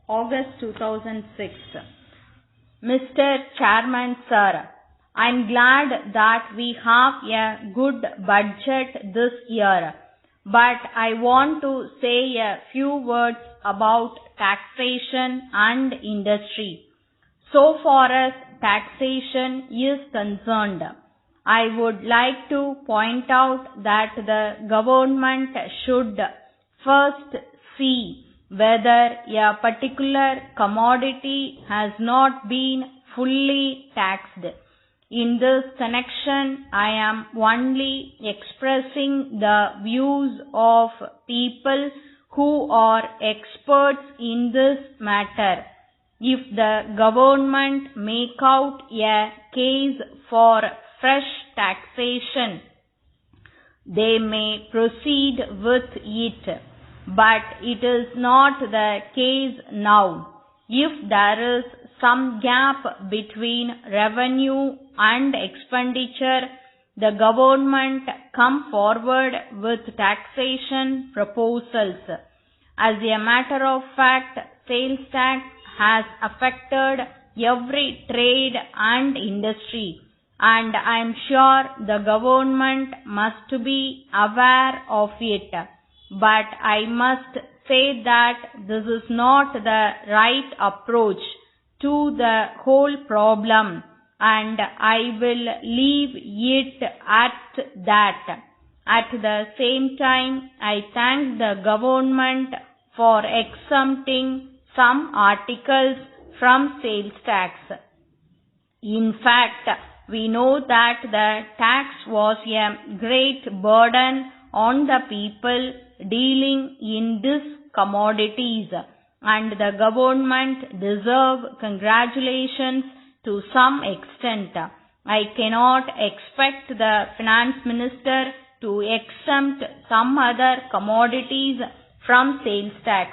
August 2006. Mr. Chairman Sir, I am glad that we have a good budget this year, but I want to say a few words about taxation and industry. So far as taxation is concerned, I would like to point out that the government should first see whether a particular commodity has not been fully taxed. In this connection, I am only expressing the views of people who are experts in this matter. If the government make out a case for fresh taxation, they may proceed with it, but it is not the case now. If there is some gap between revenue and expenditure, the government come forward with taxation proposals. As a matter of fact, sales tax has affected every trade and industry, and I am sure the government must be aware of it. But I must say that this is not the right approach to the whole problem, and I will leave it at that. At the same time, I thank the government for exempting some articles from sales tax. In fact, we know that the tax was a great burden on the people dealing in these commodities, and the government deserve congratulations to some extent. I cannot expect the finance minister to exempt some other commodities from sales tax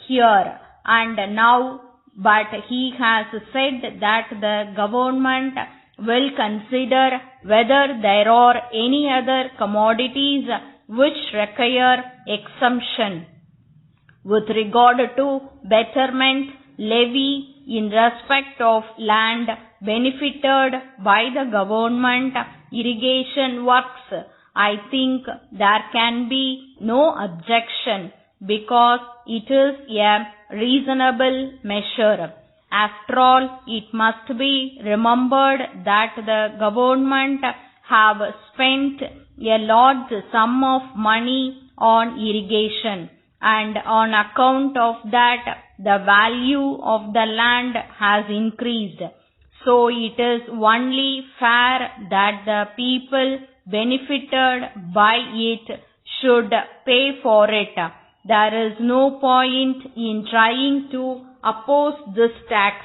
here and now, but he has said that the government will consider whether there are any other commodities which require exemption. With regard to betterment levy in respect of land benefited by the government irrigation works, I think there can be no objection because it is a reasonable measure. After all, it must be remembered that the government have spent a large sum of money on irrigation, and on account of that the value of the land has increased. So it is only fair that the people benefited by it should pay for it. There is no point in trying to oppose this tax.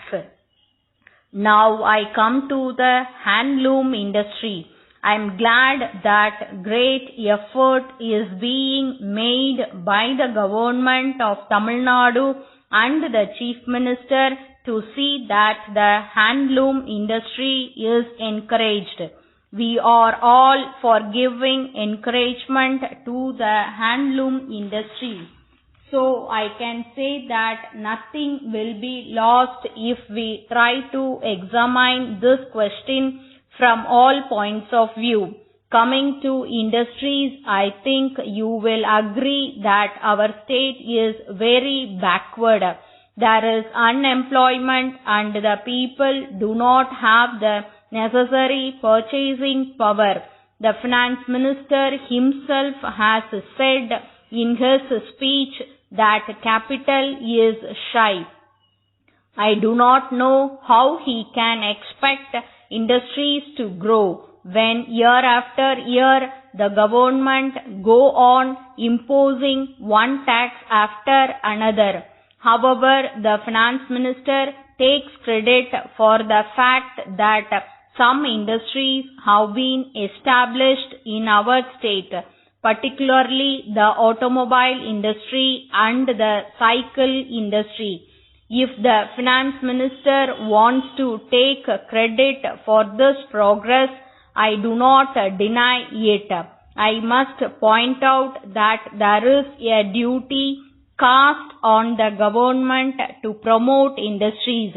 Now I come to the handloom industry. I am glad that great effort is being made by the government of Tamil Nadu and the Chief Minister to see that the handloom industry is encouraged. We are all for giving encouragement to the handloom industry. So I can say that nothing will be lost if we try to examine this question from all points of view. Coming to industries, I think you will agree that our state is very backward. There is unemployment and the people do not have the necessary purchasing power. The finance minister himself has said in his speech that capital is shy. I do not know how he can expect industries to grow when year after year the government go on imposing one tax after another. However, the finance minister takes credit for the fact that some industries have been established in our state, particularly the automobile industry and the cycle industry. If the finance minister wants to take credit for this progress, I do not deny it. I must point out that there is a duty cast on the government to promote industries.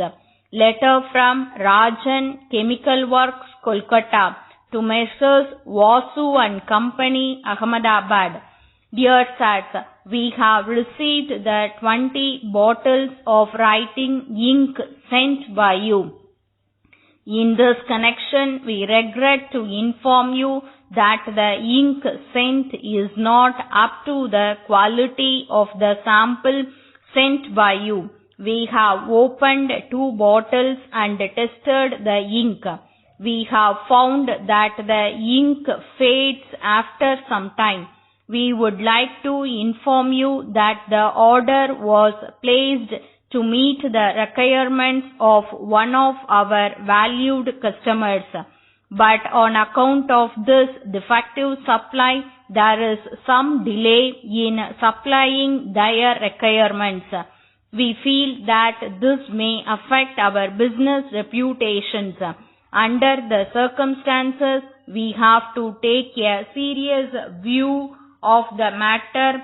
Letter from Rajan Chemical Works, Kolkata to Messrs. Vasu and Company, Ahmedabad. Dear Sirs, we have received the 20 bottles of writing ink sent by you. In this connection, we regret to inform you that the ink sent is not up to the quality of the sample sent by you. We have opened 2 bottles and tested the ink. We have found that the ink fades after some time. We would like to inform you that the order was placed to meet the requirements of one of our valued customers. But on account of this defective supply, there is some delay in supplying their requirements. We feel that this may affect our business reputations. Under the circumstances, we have to take a serious view of the matter.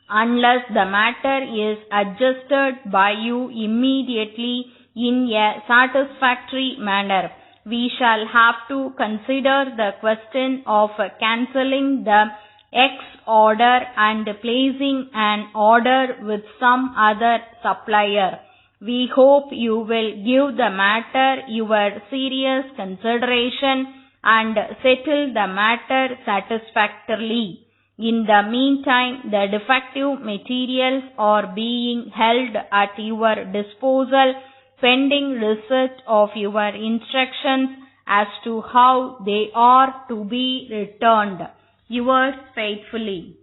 Unless the matter is adjusted by you immediately in a satisfactory manner, we shall have to consider the question of cancelling the X order and placing an order with some other supplier. We hope you will give the matter your serious consideration and settle the matter satisfactorily. In the meantime, the defective materials are being held at your disposal pending receipt of your instructions as to how they are to be returned. Yours faithfully.